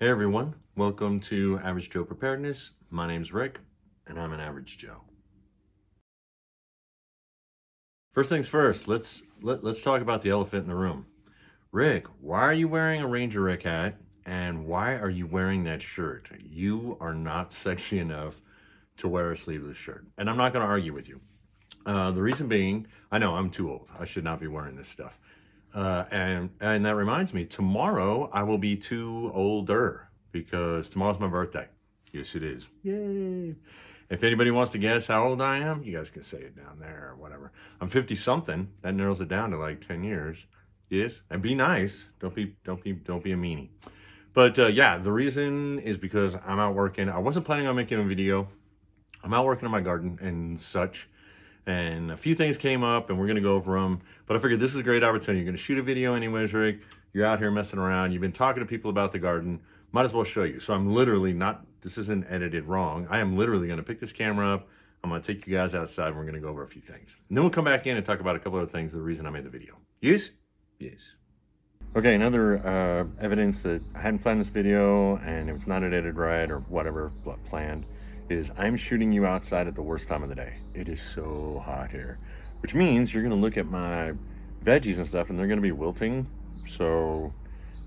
Hey everyone, welcome to Average Joe Preparedness. My name's Rick, and I'm an Average Joe. First things first, let's talk about the elephant in the room. Rick, why are you wearing a Ranger Rick hat, and why are you wearing that shirt? You are not sexy enough to wear a sleeveless shirt, and I'm not going to argue with you. The reason being, I know I'm too old. I should not be wearing this stuff. And that reminds me, tomorrow I will be too older because tomorrow's my birthday. Yes, it is. Yay. If anybody wants to guess how old I am, you guys can say it down there or whatever. I'm 50 something. That narrows it down to like 10 years. Yes. And be nice. Don't be a meanie. But yeah, the reason is because I'm out working. I wasn't planning on making a video. I'm out working in my garden and such. And a few things came up and we're going to go over them. But I figured this is a great opportunity. You're going to shoot a video anyways, Rick. You're out here messing around. You've been talking to people about the garden. Might as well show you. So I'm literally not, this isn't edited wrong. I am literally going to pick this camera up. I'm going to take you guys outside and we're going to go over a few things. And then we'll come back in and talk about a couple other things, the reason I made the video. Yes? Yes. Okay, another evidence that I hadn't planned this video and it was not edited right or whatever planned is I'm shooting you outside at the worst time of the day. It is so hot here, which means you're gonna look at my veggies and stuff and they're gonna be wilting. So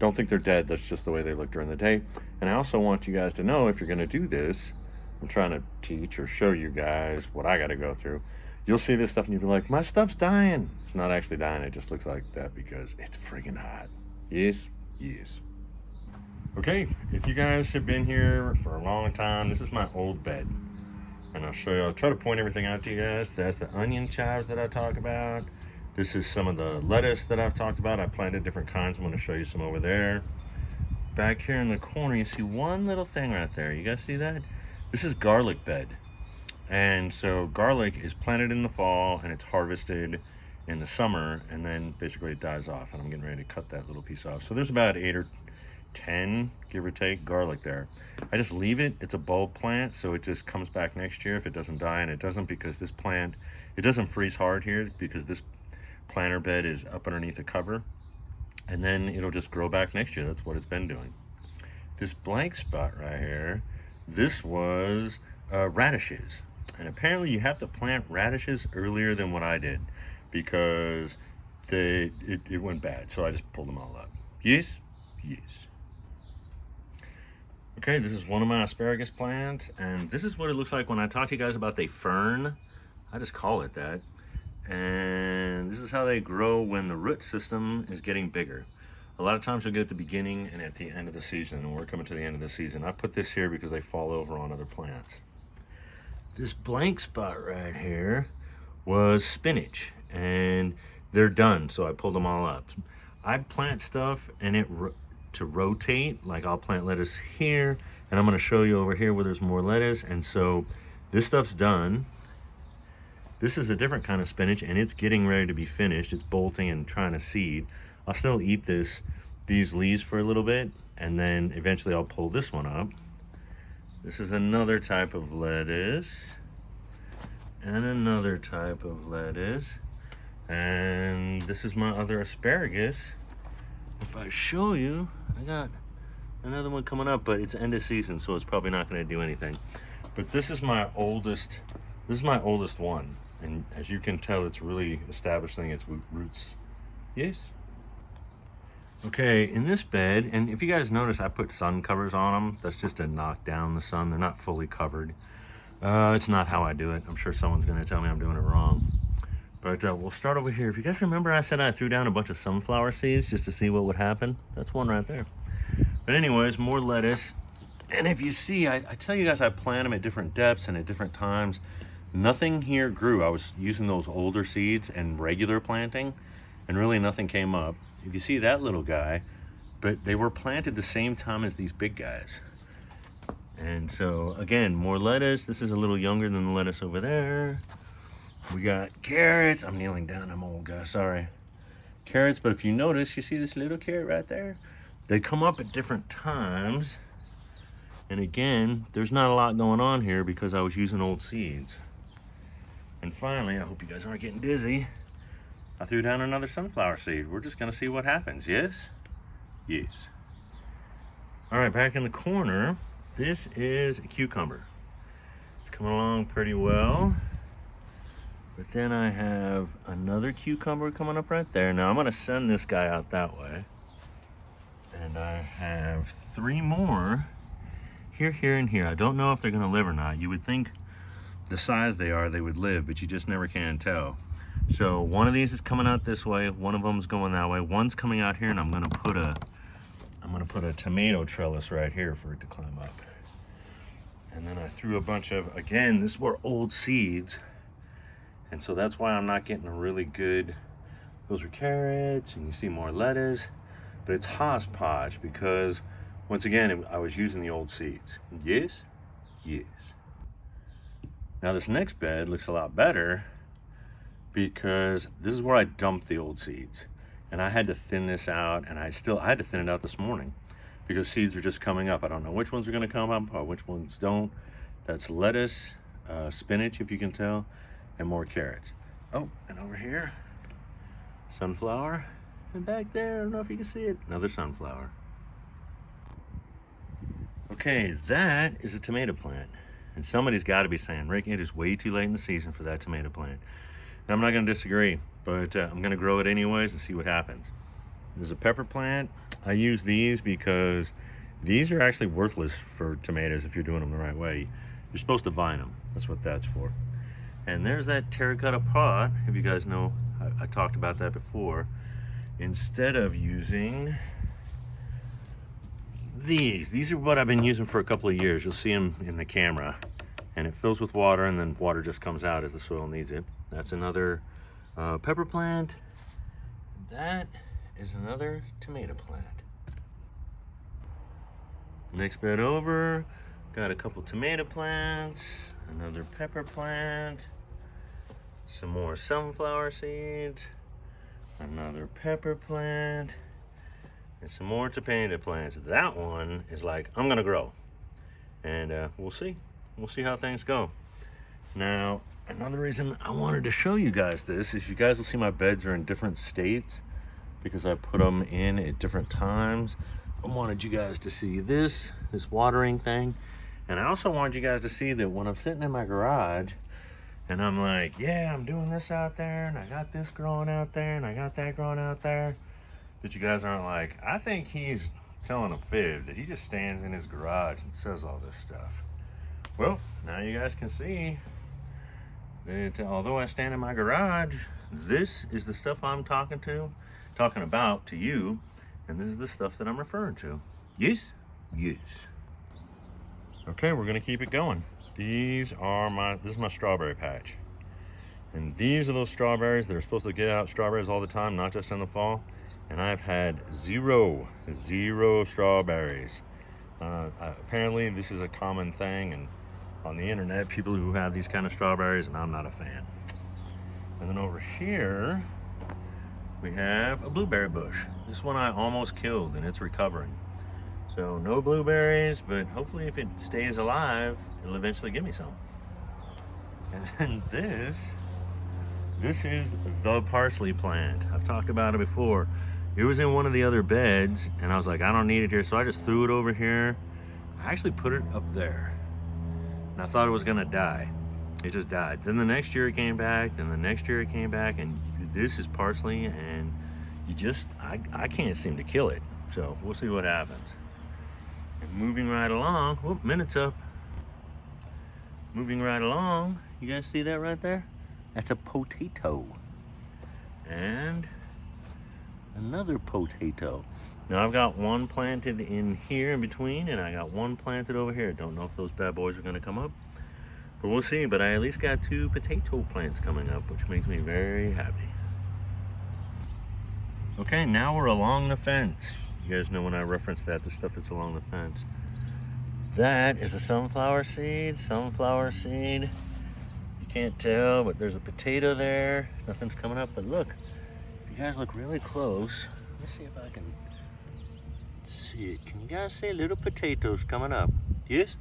don't think they're dead. That's just the way they look during the day. And I also want you guys to know if you're gonna do this, I'm trying to teach or show you guys what I gotta go through. You'll see this stuff and you'll be like, my stuff's dying. It's not actually dying, it just looks like that because it's friggin' hot. Yes, yes. Okay, if you guys have been here for a long time, this is my old bed. And I'll show you, I'll try to point everything out to you guys. That's the onion chives that I talk about. This is some of the lettuce that I've talked about. I planted different kinds. I'm gonna show you some over there. Back here in the corner, you see one little thing right there. You guys see that? This is garlic bed. And so garlic is planted in the fall and it's harvested in the summer, and then basically it dies off, and I'm getting ready to cut that little piece off. So there's about 8 or 10, give or take, garlic there. I just leave it. It's a bulb plant, so it just comes back next year if it doesn't die, and it doesn't because this plant, it doesn't freeze hard here because this planter bed is up underneath the cover, and then it'll just grow back next year. That's what it's been doing. This blank spot right here, this was radishes, and apparently you have to plant radishes earlier than what I did because it went bad, so I just pulled them all up. Yes? Yes. Okay, this is one of my asparagus plants, and this is what it looks like when I talk to you guys about the fern. I just call it that. And this is how they grow when the root system is getting bigger. A lot of times you'll get at the beginning and at the end of the season, and we're coming to the end of the season. I put this here because they fall over on other plants. This blank spot right here was spinach, and they're done, so I pulled them all up. I plant stuff and to rotate, like I'll plant lettuce here, and I'm going to show you over here where there's more lettuce. And so this stuff's done. This is a different kind of spinach, and it's getting ready to be finished. It's bolting and trying to seed. I'll still eat these leaves for a little bit, and then eventually I'll pull this one up. This is another type of lettuce, and another type of lettuce, and this is my other asparagus. If I show you, I got another one coming up, but it's end of season, so it's probably not going to do anything. But this is my oldest one, and as you can tell, it's really establishing its roots. Yes. Okay, in this bed, and if you guys notice, I put sun covers on them. That's just to knock down the sun. They're not fully covered. It's not how I do it. I'm sure someone's going to tell me I'm doing it wrong. But we'll start over here. If you guys remember, I said I threw down a bunch of sunflower seeds just to see what would happen. That's one right there. But anyways, more lettuce. And if you see, I tell you guys I plant them at different depths and at different times. Nothing here grew. I was using those older seeds and regular planting, and really nothing came up. If you see that little guy, but they were planted the same time as these big guys. And so, again, more lettuce. This is a little younger than the lettuce over there. We got carrots. I'm kneeling down, I'm old guy, sorry. Carrots, but if you notice, you see this little carrot right there? They come up at different times. And again, there's not a lot going on here because I was using old seeds. And finally, I hope you guys aren't getting dizzy, I threw down another sunflower seed. We're just gonna see what happens, yes? Yes. All right, back in the corner, this is a cucumber. It's coming along pretty well. But then I have another cucumber coming up right there. Now I'm gonna send this guy out that way. And I have 3 more here, here, and here. I don't know if they're gonna live or not. You would think the size they are, they would live, but you just never can tell. So one of these is coming out this way, one of them's going that way, one's coming out here, and I'm gonna put a tomato trellis right here for it to climb up. And then I threw a bunch of, again, this were old seeds. And so that's why I'm not getting a really good, those are carrots, and you see more lettuce, but it's hodgepodge because, once again, I was using the old seeds. Yes? Yes. Now this next bed looks a lot better because this is where I dumped the old seeds. And I had to thin this out, and I had to thin it out this morning because seeds are just coming up. I don't know which ones are gonna come up or which ones don't. That's lettuce, spinach, if you can tell, and more carrots. Oh, and over here, sunflower. And back there, I don't know if you can see it, another sunflower. Okay, that is a tomato plant. And somebody's got to be saying, Rick, it is way too late in the season for that tomato plant. And I'm not going to disagree, but I'm going to grow it anyways and see what happens. There's a pepper plant. I use these because these are actually worthless for tomatoes if you're doing them the right way. You're supposed to vine them. That's what that's for. And there's that terracotta pot. If you guys know, I talked about that before. Instead of using these are what I've been using for a couple of years. You'll see them in the camera. And it fills with water, and then water just comes out as the soil needs it. That's another pepper plant. That is another tomato plant. Next bed over, got a couple tomato plants, another pepper plant, some more sunflower seeds, another pepper plant, and some more tomato plants. That one is like, I'm gonna grow. And we'll see. We'll see how things go. Now, another reason I wanted to show you guys this is you guys will see my beds are in different states because I put them in at different times. I wanted you guys to see this watering thing. And I also wanted you guys to see that when I'm sitting in my garage and I'm like, yeah, I'm doing this out there, and I got this growing out there, and I got that growing out there, that you guys aren't like, I think he's telling a fib, that he just stands in his garage and says all this stuff. Well, now you guys can see that although I stand in my garage, this is the stuff I'm talking about to you, and this is the stuff that I'm referring to. Yes? Yes. Okay, we're gonna keep it going. This is my strawberry patch. And these are those strawberries that are supposed to get out strawberries all the time, not just in the fall. And I've had zero strawberries. Apparently this is a common thing and on the internet, people who have these kind of strawberries, and I'm not a fan. And then over here, we have a blueberry bush. This one I almost killed, and it's recovering. So no blueberries, but hopefully if it stays alive, it'll eventually give me some. And then this is the parsley plant. I've talked about it before. It was in one of the other beds, and I was like, I don't need it here, so I just threw it over here. I actually put it up there, and I thought it was gonna die. It just died. Then the next year it came back, then the next year it came back, and this is parsley, and I can't seem to kill it. So we'll see what happens. And moving right along, whoop, minute's up. Moving right along, you guys see that right there? That's a potato. And another potato. Now I've got one planted in here in between, and I got one planted over here. Don't know if those bad boys are gonna come up, but we'll see. But I at least got 2 potato plants coming up, which makes me very happy. Okay, now we're along the fence. You guys know when I reference that, the stuff that's along the fence. That is a sunflower seed, You can't tell, but there's a potato there. Nothing's coming up, but look, if you guys look really close, let me see if I can see it. Can you guys see little potatoes coming up? Yes?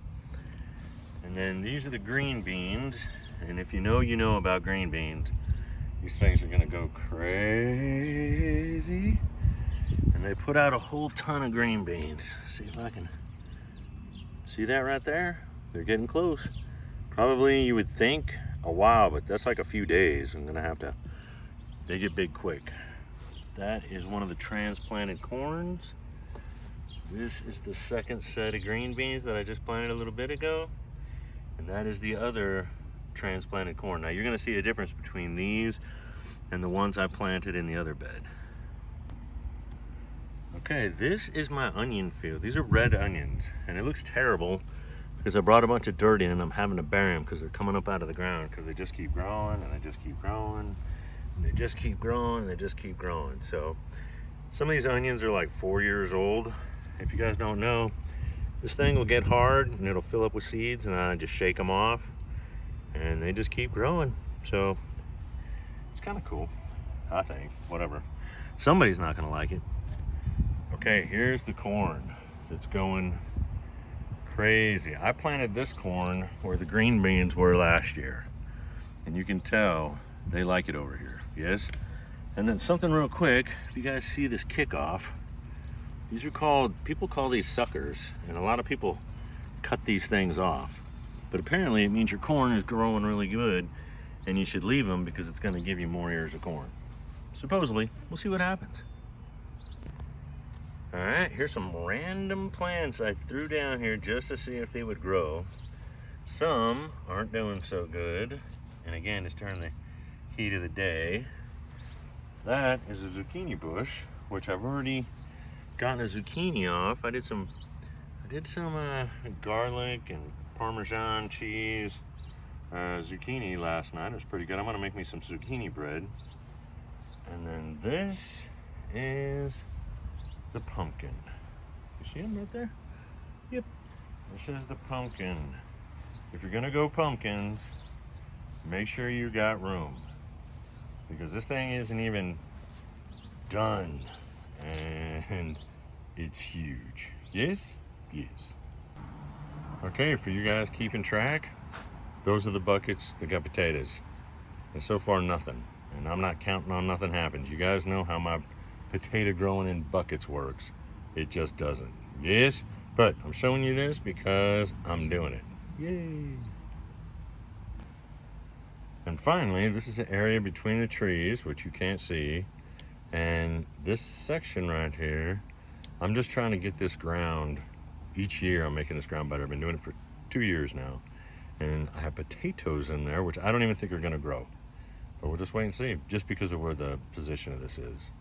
And then these are the green beans. And if you know about green beans, these things are gonna go crazy. And they put out a whole ton of green beans. See if I can See that right there? They're getting close. Probably you would think a while, but that's like a few days. I'm gonna have to, they get big quick. That is one of the transplanted corns. This is the second set of green beans that I just planted a little bit ago. And that is the other transplanted corn. Now you're gonna see a difference between these and the ones I planted in the other bed. Okay, this is my onion field. These are red onions, and it looks terrible because I brought a bunch of dirt in and I'm having to bury them because they're coming up out of the ground because they just keep growing and they just keep growing and they just keep growing and they just keep growing. So some of these onions are like 4 years old. If you guys don't know, this thing will get hard and it'll fill up with seeds, and I just shake them off and they just keep growing. So it's kind of cool, I think. Whatever, somebody's not gonna like it. Okay, here's the corn that's going crazy. I planted this corn where the green beans were last year, and you can tell they like it over here. Yes. And then something real quick, if you guys see this kickoff, these are called, people call these suckers, and a lot of people cut these things off, but apparently it means your corn is growing really good and you should leave them because it's going to give you more ears of corn. Supposedly. We'll see what happens. All right, here's some random plants I threw down here just to see if they would grow. Some aren't doing so good, and again, it's during the heat of the day. That is a zucchini bush, which I've already gotten a zucchini off. I did some garlic and Parmesan cheese zucchini last night. It was pretty good. I'm gonna make me some zucchini bread. And then this is the pumpkin. You see him right there? Yep. This is the pumpkin. If you're gonna go pumpkins, make sure you got room, because this thing isn't even done and it's huge. Yes? Yes. Okay, for you guys keeping track, those are the buckets that got potatoes. And so far nothing. And I'm not counting on nothing happens. You guys know how my potato growing in buckets works. It just doesn't. Yes, but I'm showing you this because I'm doing it. Yay. And finally, this is the area between the trees, which you can't see. And this section right here, I'm just trying to get this ground. Each year I'm making this ground better. I've been doing it for 2 years now. And I have potatoes in there, which I don't even think are gonna grow. But we'll just wait and see, just because of where the position of this is.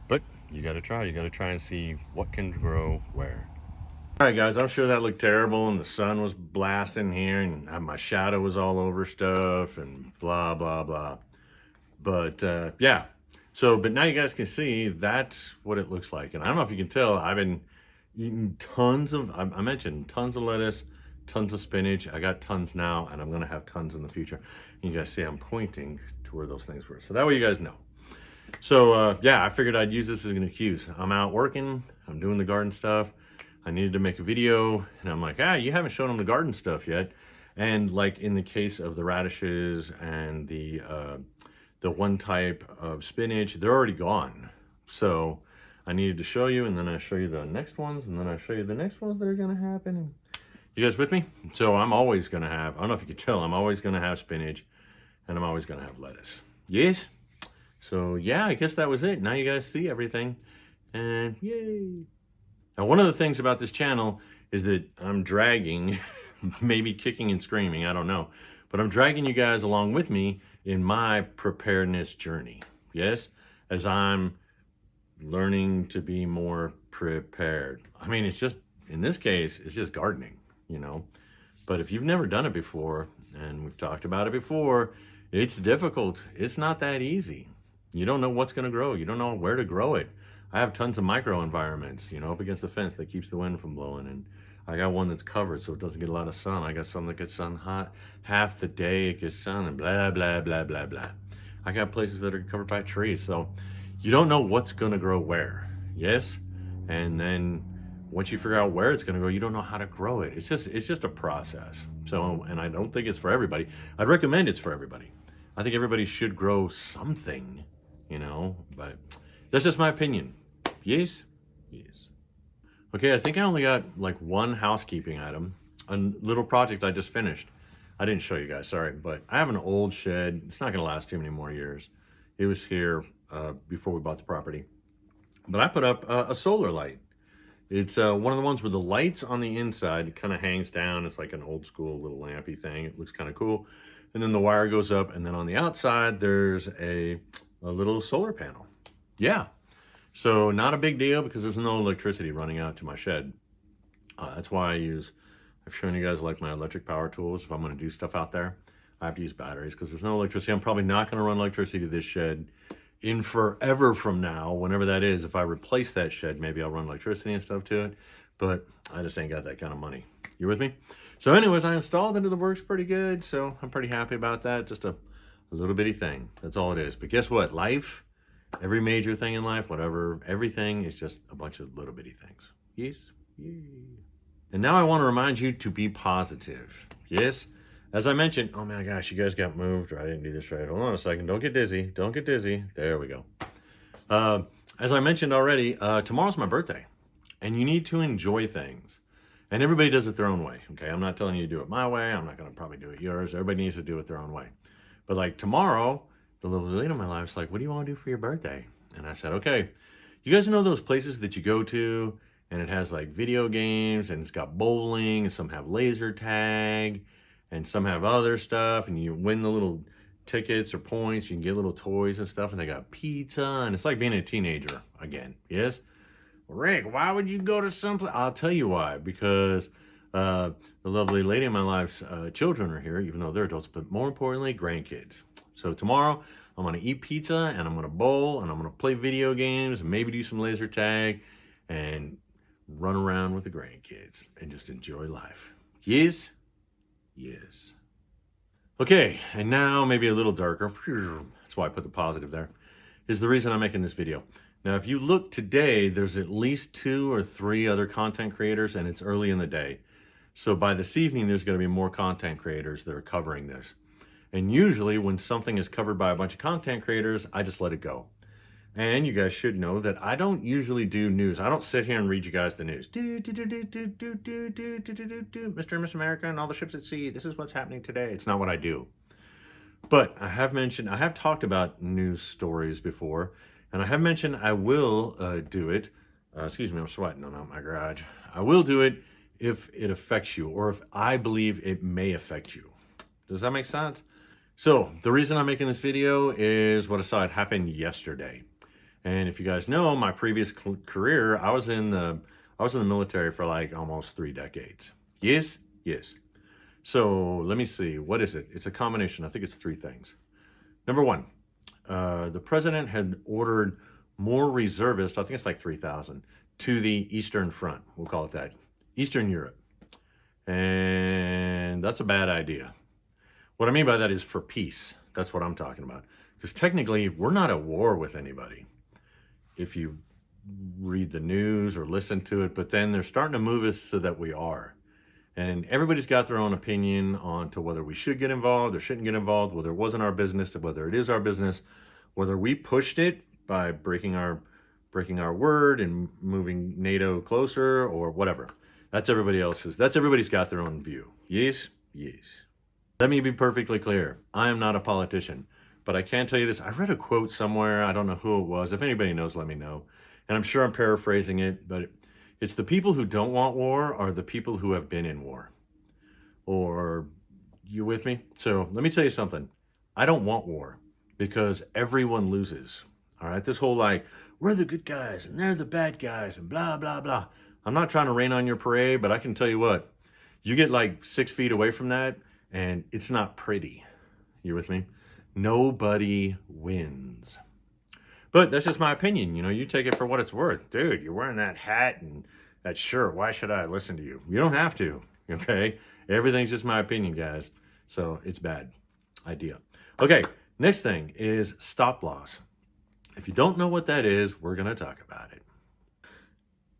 But you gotta try and see what can grow where. All right, guys, I'm sure that looked terrible and the sun was blasting here and my shadow was all over stuff and blah, blah, blah. But yeah, so, but now you guys can see that's what it looks like. And I don't know if you can tell, I've been eating tons of, I mentioned tons of lettuce, tons of spinach. I got tons now, and I'm gonna have tons in the future. And you guys see I'm pointing to where those things were. So that way you guys know. So yeah, I figured I'd use this as an excuse. I'm out working, I'm doing the garden stuff. I needed to make a video, and I'm like, you haven't shown them the garden stuff yet. And like in the case of the radishes and the one type of spinach, they're already gone. So I needed to show you, and then I show you the next ones, and then I show you the next ones that are gonna happen. You guys with me? So I'm always gonna have, I don't know if you can tell, I'm always gonna have spinach, and I'm always gonna have lettuce. Yes? So yeah, I guess that was it. Now you guys see everything, and yay. Now, one of the things about this channel is that I'm dragging, maybe kicking and screaming, I don't know, but I'm dragging you guys along with me in my preparedness journey. Yes? As I'm learning to be more prepared. I mean, it's just, in this case, it's just gardening, you know. But if you've never done it before, and we've talked about it before, it's difficult. It's not that easy. You don't know what's gonna grow. You don't know where to grow it. I have tons of micro environments, you know, up against the fence that keeps the wind from blowing. And I got one that's covered so it doesn't get a lot of sun. I got some that gets sun hot half the day, it gets sun and blah, blah, blah, blah, blah. I got places that are covered by trees. So you don't know what's gonna grow where, yes? And then once you figure out where it's gonna go, you don't know how to grow it. It's just a process. So, and I don't think it's for everybody. I'd recommend it's for everybody. I think everybody should grow something, you know, but that's just my opinion. Yes? Yes. Okay, I think I only got like one housekeeping item, a little project I just finished. I didn't show you guys, sorry, but I have an old shed. It's not gonna last too many more years. It was here before we bought the property. But I put up a solar light. It's one of the ones with the lights on the inside. It kind of hangs down. It's like an old school little lampy thing. It looks kind of cool. And then the wire goes up, and then on the outside, there's a little solar panel. Yeah. So not a big deal because there's no electricity running out to my shed. That's why I've shown you guys like my electric power tools. If I'm going to do stuff out there, I have to use batteries because there's no electricity. I'm probably not going to run electricity to this shed in forever from now, whenever that is. If I replace that shed, maybe I'll run electricity and stuff to it, but I just ain't got that kind of money. You with me? So anyways, I installed it. It works pretty good. So I'm pretty happy about that. Just a little bitty thing. That's all it is. But guess what? Life, every major thing in life, whatever, everything is just a bunch of little bitty things. Yes? Yay. And now I want to remind you to be positive. Yes? As I mentioned, oh my gosh, you guys got moved, or I didn't do this right. Hold on a second. Don't get dizzy. Don't get dizzy. There we go. As I mentioned already, tomorrow's my birthday, and you need to enjoy things. And everybody does it their own way, okay? I'm not telling you to do it my way. I'm not going to probably do it yours. Everybody needs to do it their own way. But like tomorrow, the little lady in my life's like, what do you want to do for your birthday? And I said, okay, you guys know those places that you go to, and it has like video games, and it's got bowling, and some have laser tag, and some have other stuff, and you win the little tickets or points, you can get little toys and stuff, and they got pizza, and it's like being a teenager again. Yes? Rick, why would you go to some place? I'll tell you why. Because the lovely lady in my life's children are here, even though they're adults, but more importantly, grandkids. So tomorrow, I'm going to eat pizza, and I'm going to bowl, and I'm going to play video games, and maybe do some laser tag, and run around with the grandkids, and just enjoy life. Yes? Yes. Okay, and now maybe a little darker. That's why I put the positive there. Is the reason I'm making this video. Now, if you look today, there's at least 2 or 3 other content creators, and it's early in the day. So by this evening, there's going to be more content creators that are covering this. And usually when something is covered by a bunch of content creators, I just let it go. And you guys should know that I don't usually do news. I don't sit here and read you guys the news. Mr. and Miss America and all the ships at sea. This is what's happening today. It's not what I do. But I have talked about news stories before, and I have mentioned I will do it. Excuse me, I'm sweating on my garage. I will do it if it affects you, or if I believe it may affect you. Does that make sense? So the reason I'm making this video is what I saw it happen yesterday. And if you guys know my previous career, I was in the military for like almost 3 decades. Yes, yes. So let me see. What is it? It's a combination. I think it's 3 things. Number 1, the president had ordered more reservists. I think it's like 3,000 to the Eastern Front. We'll call it that. Eastern Europe. And that's a bad idea. What I mean by that is for peace. That's what I'm talking about. Because technically, we're not at war with anybody, if you read the news or listen to it, but then they're starting to move us so that we are. And everybody's got their own opinion on to whether we should get involved or shouldn't get involved, whether it wasn't our business, whether it is our business, whether we pushed it by breaking our word and moving NATO closer or whatever. That's everybody's got their own view. Yes? Yes. Let me be perfectly clear. I am not a politician, but I can tell you this. I read a quote somewhere. I don't know who it was. If anybody knows, let me know. And I'm sure I'm paraphrasing it, but it's the people who don't want war are the people who have been in war. Or, you with me? So let me tell you something. I don't want war because everyone loses. All right? This whole like, we're the good guys and they're the bad guys and blah, blah, blah. I'm not trying to rain on your parade, but I can tell you what. You get like 6 feet away from that and it's not pretty. You with me? Nobody wins. But that's just my opinion. You know, you take it for what it's worth. Dude, you're wearing that hat and that shirt. Why should I listen to you? You don't have to, okay? Everything's just my opinion, guys. So it's bad idea. Okay, next thing is stop loss. If you don't know what that is, we're going to talk about it.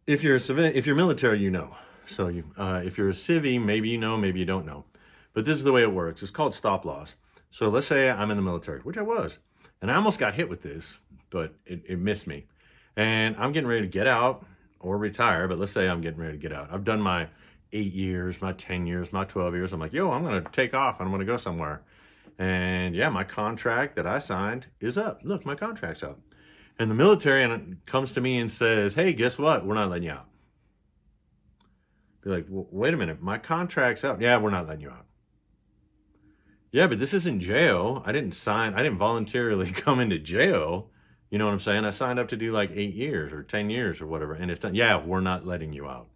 If you're a civilian, if you're military, you know. So if you're a civvy, maybe you know, maybe you don't know. But this is the way it works. It's called stop loss. So let's say I'm in the military, which I was, and I almost got hit with this, but it missed me. And I'm getting ready to get out, or retire, but let's say I'm getting ready to get out. I've done my 8 years, my 10 years, my 12 years. I'm like, yo, I'm going to take off. I'm going to go somewhere. And yeah, my contract that I signed is up. Look, my contract's up. And the military comes to me and says, hey, guess what? We're not letting you out. Be like, well, wait a minute, my contract's up. Yeah, we're not letting you out. Yeah, but this isn't jail. I didn't voluntarily come into jail. You know what I'm saying? I signed up to do like 8 years or 10 years or whatever, and it's done. Yeah, we're not letting you out.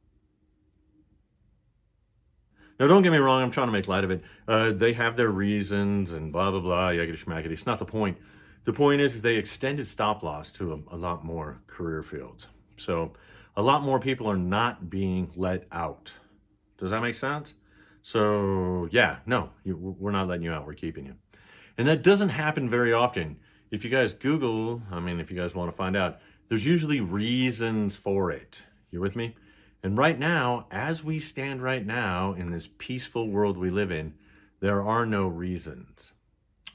Now, don't get me wrong. I'm trying to make light of it. They have their reasons and blah, blah, blah, yakety schmackety. It's not the point. The point is they extended stop loss to a lot more career fields. So a lot more people are not being let out. Does that make sense? So yeah, no, we're not letting you out. We're keeping you. And that doesn't happen very often. If you guys Google, if you guys want to find out, there's usually reasons for it. You with me? And right now, as we stand right now in this peaceful world we live in, there are no reasons.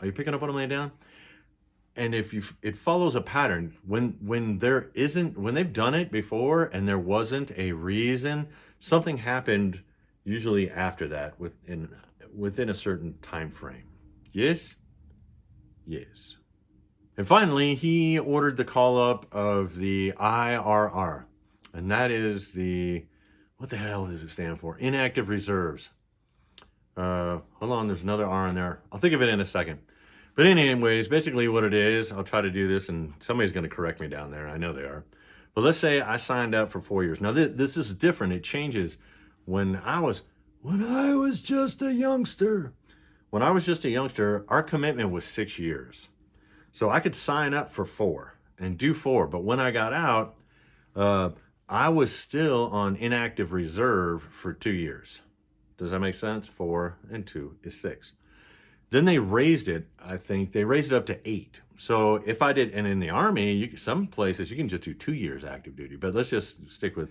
Are you picking up what I'm laying down? And it follows a pattern. When they've done it before and there wasn't a reason, something happened usually after that within a certain time frame. Yes? Yes. And finally, he ordered the call up of the IRR. And that is what the hell does it stand for? Inactive reserves. Hold on, there's another R in there. I'll think of it in a second. But anyways, basically what it is, I'll try to do this and somebody's going to correct me down there. I know they are. But let's say I signed up for 4 years. Now this is different. It changes when I was just a youngster. When I was just a youngster, our commitment was 6 years. So I could sign up for 4 and do 4. But when I got out, I was still on inactive reserve for 2 years. Does that make sense? 4 and 2 is 6. Then they raised it, I think they raised it up to 8. So if I did, and in the Army, some places you can just do 2 years active duty, but let's just stick with,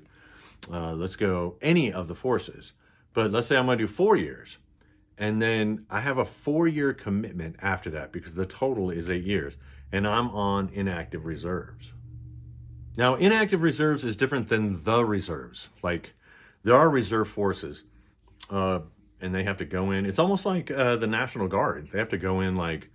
let's go any of the forces. But let's say I'm going to do 4 years. And then I have a 4-year commitment after that because the total is 8 years. And I'm on inactive reserves. Now, inactive reserves is different than the reserves. Like, there are reserve forces. And they have to go in. It's almost like the National Guard. They have to go in like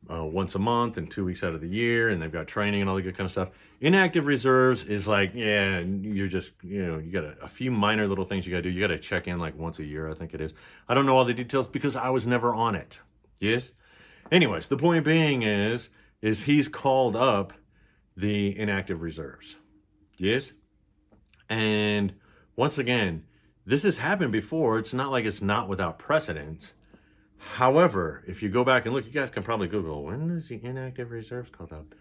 once a month and 2 weeks out of the year, and they've got training and all the good kind of stuff. Inactive reserves is like, yeah, you're just, you got a few minor little things you got to do. You got to check in like once a year, I think it is. I don't know all the details because I was never on it. Yes? Anyways, the point being is he's called up the inactive reserves. Yes? And once again, this has happened before. It's not like it's not without precedence. However, if you go back and look, you guys can probably Google, when is the inactive reserves called up?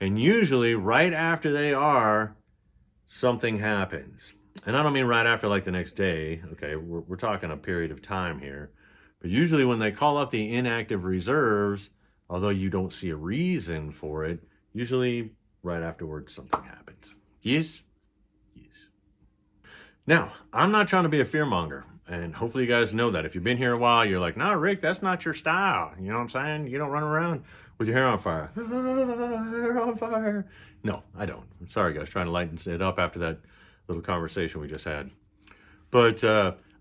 And usually right after they are, something happens. And I don't mean right after like the next day. Okay, we're talking a period of time here. But usually when they call up the inactive reserves, although you don't see a reason for it, usually right afterwards something happens. Yes? Yes. Now, I'm not trying to be a fearmonger, and hopefully you guys know that. If you've been here a while, you're like, nah, Rick, that's not your style. You know what I'm saying? You don't run around with your hair on fire. Hair on fire. No, I don't. I'm sorry, guys, trying to lighten it up after that little conversation we just had. But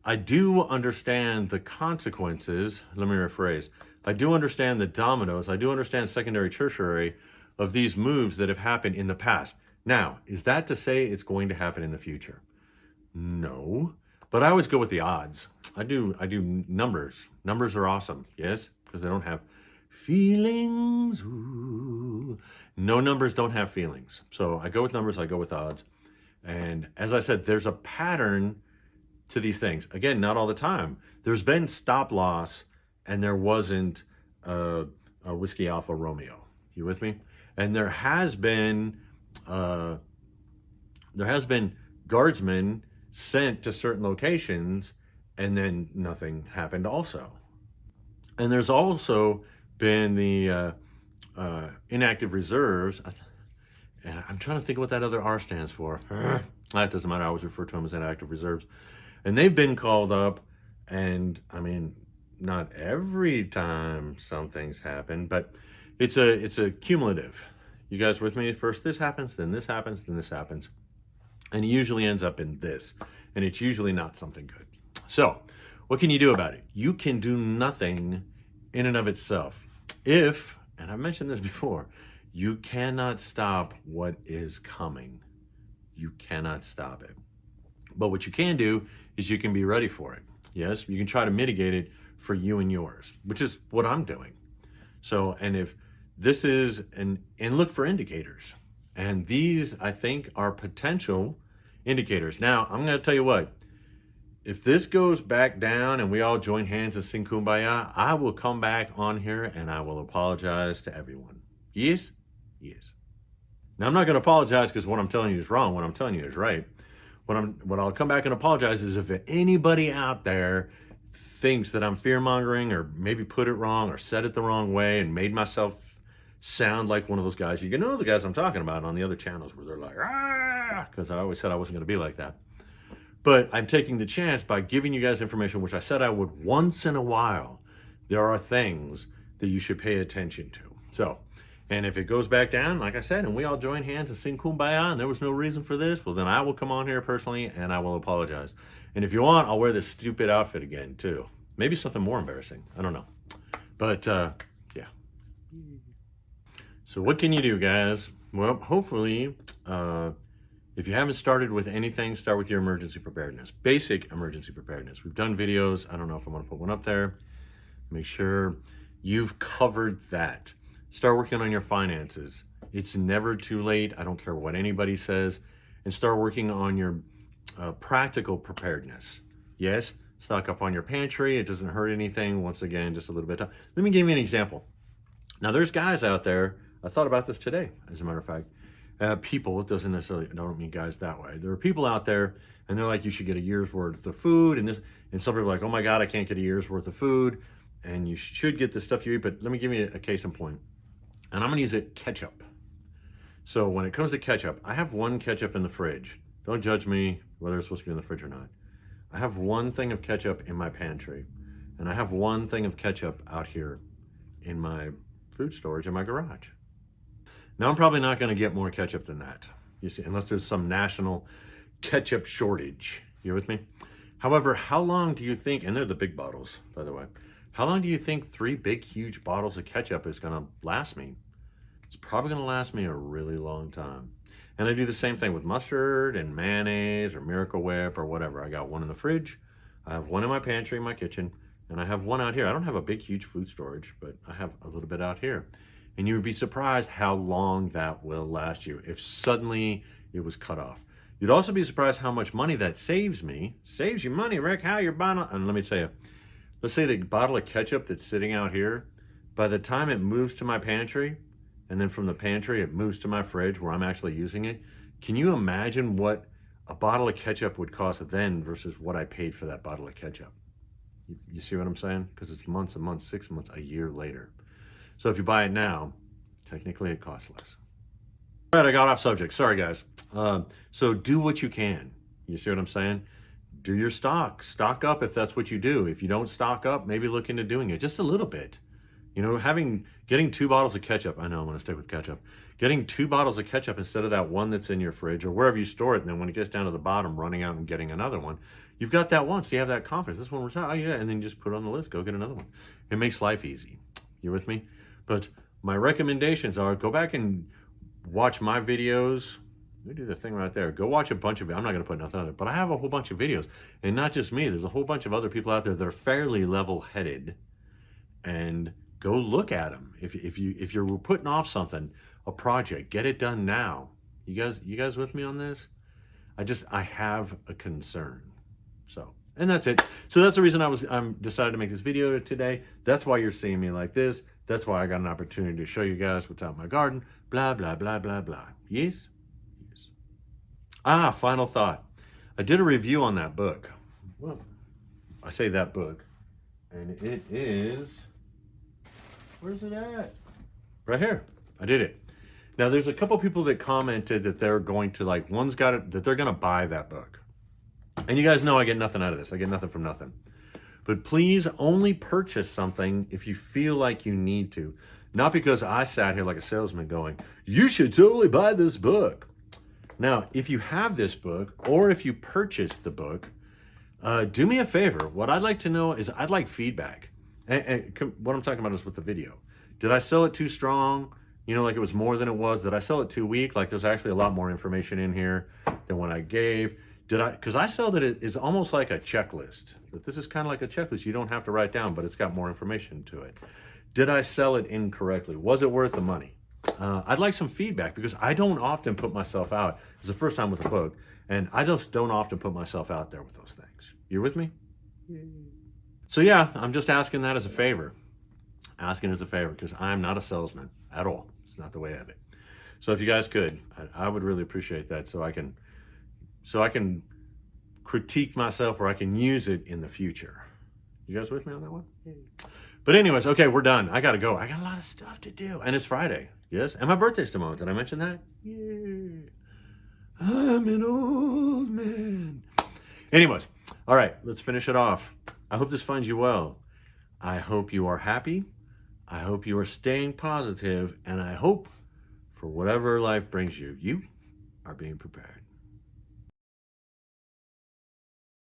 I do understand the consequences. Let me rephrase. I do understand the dominoes. I do understand secondary, tertiary of these moves that have happened in the past. Now, is that to say it's going to happen in the future? No, but I always go with the odds. I do numbers. Numbers are awesome, yes, because they don't have feelings. Ooh. No numbers don't have feelings. So I go with numbers, I go with odds. And as I said, there's a pattern to these things. Again, not all the time. There's been stop loss and there wasn't a Whiskey Alpha Romeo. You with me? And there has been guardsmen sent to certain locations and then nothing happened also. And there's also been the inactive reserves. I'm trying to think what that other R stands for. That doesn't matter. I always refer to them as inactive reserves. And they've been called up, and not every time something's happened, but it's a cumulative. You guys with me? First this happens, then this happens, then this happens. And it usually ends up in this, and it's usually not something good. So what can you do about it? You can do nothing in and of itself. If, and I've mentioned this before, you cannot stop what is coming. You cannot stop it. But what you can do is you can be ready for it. Yes, you can try to mitigate it for you and yours, which is what I'm doing. So, and if this is, and look for indicators. And these, I think, are potential indicators. Now, I'm going to tell you what, if this goes back down and we all join hands and sing Kumbaya, I will come back on here and I will apologize to everyone. Yes? Yes. Now, I'm not going to apologize because what I'm telling you is wrong. What I'm telling you is right. What I'll come back and apologize is if anybody out there thinks that I'm fear-mongering or maybe put it wrong or said it the wrong way and made myself sound like one of those guys. You know the guys I'm talking about on the other channels where they're like, ah, because I always said I wasn't going to be like that. But I'm taking the chance by giving you guys information, which I said I would once in a while. There are things that you should pay attention to. So, and if it goes back down, like I said, and we all join hands and sing Kumbaya, and there was no reason for this, well, then I will come on here personally and I will apologize. And if you want, I'll wear this stupid outfit again, too. Maybe something more embarrassing. I don't know. But, yeah. So what can you do, guys? Well, hopefully, if you haven't started with anything, start with your emergency preparedness. Basic emergency preparedness. We've done videos. I don't know if I'm going to put one up there. Make sure you've covered that. Start working on your finances. It's never too late. I don't care what anybody says. And start working on your practical preparedness. Yes, stock up on your pantry. It doesn't hurt anything. Once again, just a little bit of time. Let me give you an example. Now, there's guys out there. I thought about this today, as a matter of fact. People, it doesn't necessarily, I don't mean guys that way. There are people out there, and they're like, you should get a year's worth of food. And some people are like, oh my God, I can't get a year's worth of food. And you should get the stuff you eat. But let me give you a case in point. And I'm going to use it, ketchup. So when it comes to ketchup, I have one ketchup in the fridge. Don't judge me whether it's supposed to be in the fridge or not. I have one thing of ketchup in my pantry. And I have one thing of ketchup out here in my food storage in my garage. Now, I'm probably not going to get more ketchup than that, you see, unless there's some national ketchup shortage. You with me? However, how long do you think, and they're the big bottles, by the way, how long do you think 3 big, huge bottles of ketchup is going to last me? It's probably going to last me a really long time. And I do the same thing with mustard and mayonnaise or Miracle Whip or whatever. I got one in the fridge, I have one in my pantry, in my kitchen, and I have one out here. I don't have a big, huge food storage, but I have a little bit out here. And you would be surprised how long that will last you if suddenly it was cut off. You'd also be surprised how much money that saves me. Saves you money, Rick, how you're buying. And let me tell you, let's say the bottle of ketchup that's sitting out here, by the time it moves to my pantry, and then from the pantry it moves to my fridge where I'm actually using it, can you imagine what a bottle of ketchup would cost then versus what I paid for that bottle of ketchup? You see what I'm saying? Because it's months and months, 6 months, a year later. So if you buy it now, technically it costs less. All right, I got off subject. Sorry, guys. So do what you can. You see what I'm saying? Do your stock. Stock up if that's what you do. If you don't stock up, maybe look into doing it just a little bit. You know, getting 2 bottles of ketchup. I know I'm going to stick with ketchup. Getting 2 bottles of ketchup instead of that one that's in your fridge or wherever you store it. And then when it gets down to the bottom, running out and getting another one. You've got that one, so you have that confidence. This one was out. Oh, yeah. And then you just put it on the list. Go get another one. It makes life easy. You with me? But my recommendations are go back and watch my videos. Let me do the thing right there. Go watch a bunch of it. I'm not going to put nothing on there, but I have a whole bunch of videos. And not just me. There's a whole bunch of other people out there that are fairly level-headed. And go look at them. If you're putting off something, a project, get it done now. You guys with me on this? I have a concern. So, and that's it. So that's the reason I'm decided to make this video today. That's why you're seeing me like this. That's why I got an opportunity to show you guys what's out in my garden. Blah, blah, blah, blah, blah. Yes? Yes. Final thought. I did a review on that book. Well, I say that book. And it is... Where's it at? Right here. I did it. Now, there's a couple people that commented that they're going to, like, one's got it, that they're going to buy that book. And you guys know I get nothing out of this. I get nothing from nothing. But please only purchase something if you feel like you need to. Not because I sat here like a salesman going, you should totally buy this book. Now, if you have this book or if you purchased the book, do me a favor. What I'd like to know is I'd like feedback. And what I'm talking about is with the video. Did I sell it too strong? You know, like it was more than it was. Did I sell it too weak? Like there's actually a lot more information in here than what I gave. Because I sell that it's almost like a checklist. But this is kind of like a checklist you don't have to write down, but it's got more information to it. Did I sell it incorrectly? Was it worth the money? I'd like some feedback because I don't often put myself out. It's the first time with a book, and I just don't often put myself out there with those things. You with me? So yeah, I'm just asking that as a favor. Asking as a favor because I'm not a salesman at all. It's not the way of it. So if you guys could, I would really appreciate that so I can critique myself or I can use it in the future. You guys with me on that one? But anyways, okay, we're done. I gotta go. I got a lot of stuff to do. And it's Friday. Yes? And my birthday's tomorrow. Did I mention that? Yeah. I'm an old man. Anyways, all right, let's finish it off. I hope this finds you well. I hope you are happy. I hope you are staying positive. And I hope for whatever life brings you, you are being prepared.